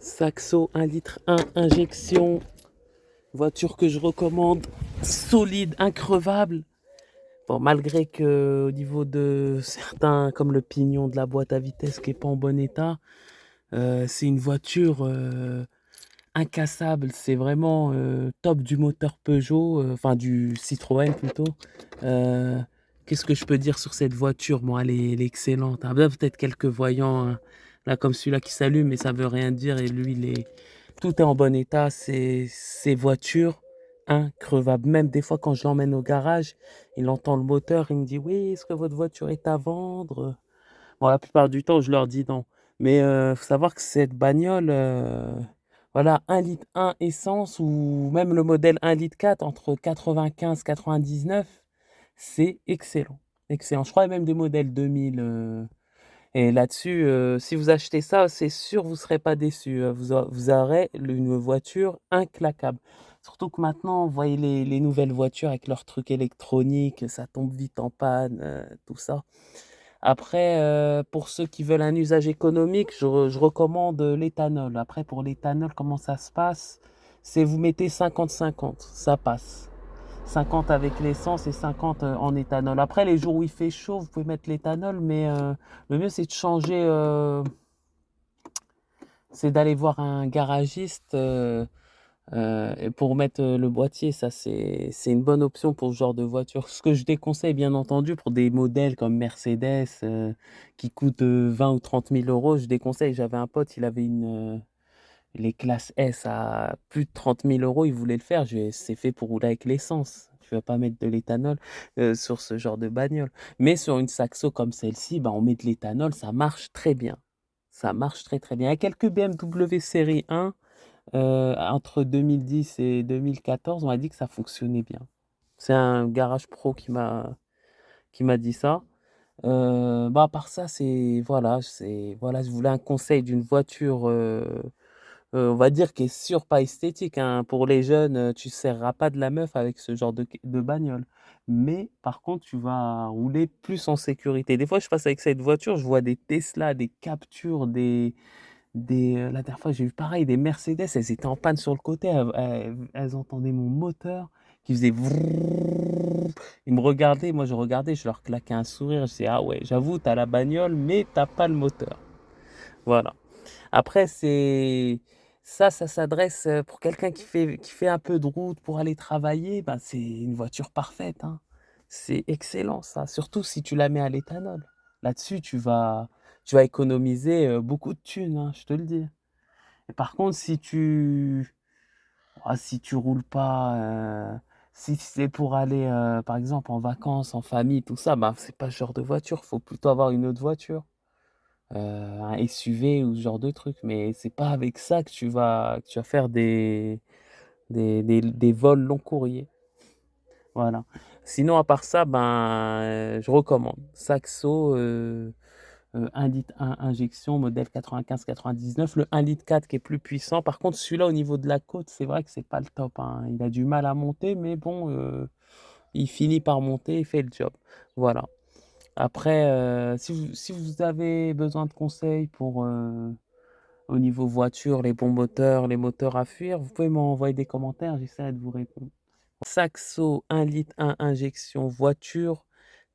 Saxo 1 litre 1 injection, voiture que je recommande, solide, increvable. Bon, malgré que au niveau de certains, comme le pignon de la boîte à vitesse qui est pas en bon état, c'est une voiture incassable. C'est vraiment top du moteur Peugeot, enfin du Citroën plutôt. Euh, Qu'est-ce que je peux dire sur cette voiture? Bon, elle est excellente. Ah, peut-être quelques voyants hein, là comme celui-là qui s'allume, mais ça veut rien dire. Et lui, tout est en bon état. Ces voitures increvables. Même des fois quand je l'emmène au garage, il entend le moteur, il me dit oui, est-ce que votre voiture est à vendre? Bon, la plupart du temps, je leur dis non. Mais faut savoir que cette bagnole, voilà, 1 litre 1 essence ou même le modèle 1 litre 4 entre 95 99, c'est excellent. Excellent. Je crois même des modèles 2000. Et là-dessus, si vous achetez ça, c'est sûr, vous ne serez pas déçus. Vous aurez une voiture inclaquable. Surtout que maintenant, vous voyez les nouvelles voitures avec leurs trucs électroniques, ça tombe vite en panne, tout ça. Après, pour ceux qui veulent un usage économique, je recommande l'éthanol. Après, pour l'éthanol, comment ça se passe? C'est vous mettez 50-50, ça passe. 50 avec l'essence et 50 en éthanol. Après, les jours où il fait chaud, vous pouvez mettre l'éthanol, mais le mieux c'est de changer, c'est d'aller voir un garagiste et pour mettre le boîtier. Ça, c'est une bonne option pour ce genre de voiture. Ce que je déconseille, bien entendu, pour des modèles comme Mercedes qui coûtent 20 ou 30 000 euros, je déconseille. J'avais un pote, il avait les classes S à plus de 30 000 euros, il voulait le faire. C'est fait pour rouler avec l'essence. Tu vas pas mettre de l'éthanol sur ce genre de bagnole. Mais sur une Saxo comme celle-ci, bah, on met de l'éthanol, ça marche très bien. Ça marche très très bien. Il y a quelques BMW série 1 entre 2010 et 2014, on m'a dit que ça fonctionnait bien. C'est un garage pro qui m'a dit ça. Bah, à part ça, voilà, je voulais un conseil d'une voiture, on va dire qui est sûr pas esthétique, hein. Pour les jeunes, tu serreras pas de la meuf avec ce genre de bagnole. Mais par contre, tu vas rouler plus en sécurité. Des fois, je passe avec cette voiture, je vois des Tesla, des Capture, la dernière fois, j'ai vu pareil, des Mercedes, elles étaient en panne sur le côté, elles entendaient mon moteur qui faisait vrrrr. Ils me regardaient, moi je regardais, je leur claquais un sourire, je disais, ah ouais, j'avoue, t'as la bagnole, mais t'as pas le moteur. Voilà. Après, ça s'adresse pour quelqu'un qui fait un peu de route pour aller travailler, ben c'est une voiture parfaite, hein. C'est excellent ça, surtout si tu la mets à l'éthanol. Là-dessus, tu vas économiser beaucoup de thunes, hein, je te le dis. Et par contre, si tu roules pas, si c'est pour aller, par exemple, en vacances, en famille, tout ça, bah, c'est pas ce genre de voiture. Faut plutôt avoir une autre voiture, un SUV ou ce genre de truc. Mais c'est pas avec ça que tu vas faire des vols long courriers. Voilà. Sinon, à part ça, ben, je recommande Saxo. 1 litre 1 injection, modèle 95-99, le 1 litre 4 qui est plus puissant. Par contre, celui-là, au niveau de la côte, c'est vrai que c'est pas le top, hein. Il a du mal à monter, mais bon, il finit par monter, il fait le job. Voilà. Après, si vous avez besoin de conseils pour au niveau voiture, les bons moteurs, les moteurs à fuir, vous pouvez m'envoyer des commentaires, j'essaierai de vous répondre. Saxo 1 litre 1 injection voiture,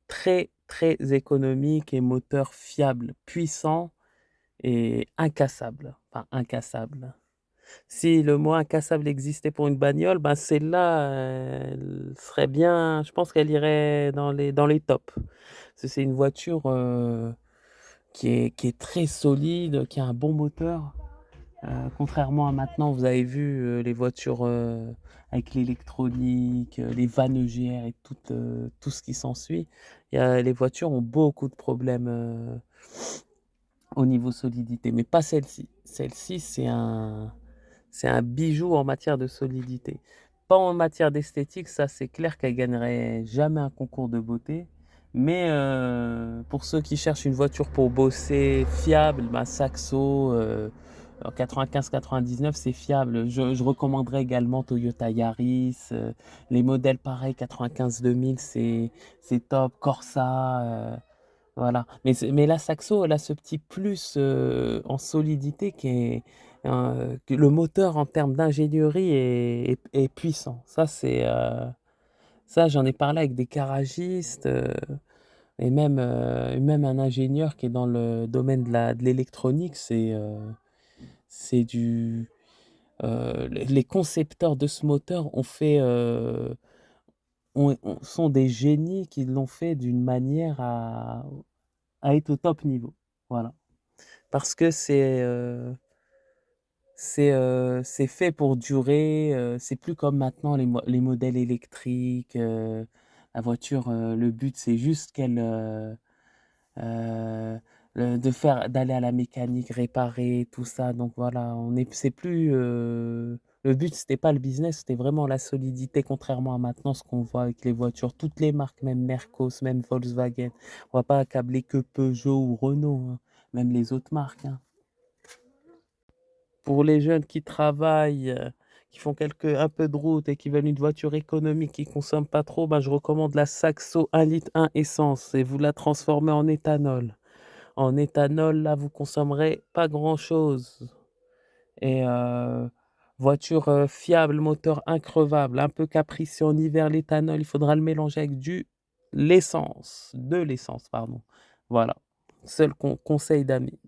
très très économique et moteur fiable, puissant et incassable. Enfin, incassable. Si le mot incassable existait pour une bagnole, ben celle-là, elle serait bien. Je pense qu'elle irait dans les tops. Parce que c'est une voiture qui est très solide, qui a un bon moteur. Contrairement à maintenant, vous avez vu les voitures avec l'électronique, les vannes EGR et tout ce qui s'ensuit. Les voitures ont beaucoup de problèmes au niveau solidité, mais pas celle-ci. Celle-ci, c'est un bijou en matière de solidité. Pas en matière d'esthétique, ça c'est clair qu'elle gagnerait jamais un concours de beauté. Mais pour ceux qui cherchent une voiture pour bosser fiable, bah, Saxo 95-99 c'est fiable. Je recommanderais également Toyota Yaris, les modèles pareils 95-2000 c'est top, Corsa. Voilà. Mais la Saxo, elle a ce petit plus en solidité que le moteur en termes d'ingénierie est puissant. Ça, j'en ai parlé avec des garagistes, et même un ingénieur qui est dans le domaine de l'électronique. C'est du les concepteurs de ce moteur sont des génies qui l'ont fait d'une manière à être au top niveau. Voilà. Parce que c'est fait pour durer, c'est plus comme maintenant les modèles électriques, la voiture, le but c'est juste heu, d'aller à la mécanique, réparer tout ça. Donc voilà, on est c'est plus, le but c'était pas le business, c'était vraiment la solidité, contrairement à maintenant ce qu'on voit avec les voitures, toutes les marques, même Mercos, même Volkswagen. On va pas accabler que Peugeot ou Renault, hein, même les autres marques, hein. Pour les jeunes qui travaillent, qui font un peu de route et qui veulent une voiture économique qui consomme pas trop, ben, je recommande la Saxo 1 litre 1 essence et vous la transformez en éthanol. En éthanol, là, vous consommerez pas grand-chose. Et voiture fiable, moteur increvable, un peu capricieux en hiver, l'éthanol, il faudra le mélanger avec de l'essence, pardon. Voilà. Seul conseil d'amis.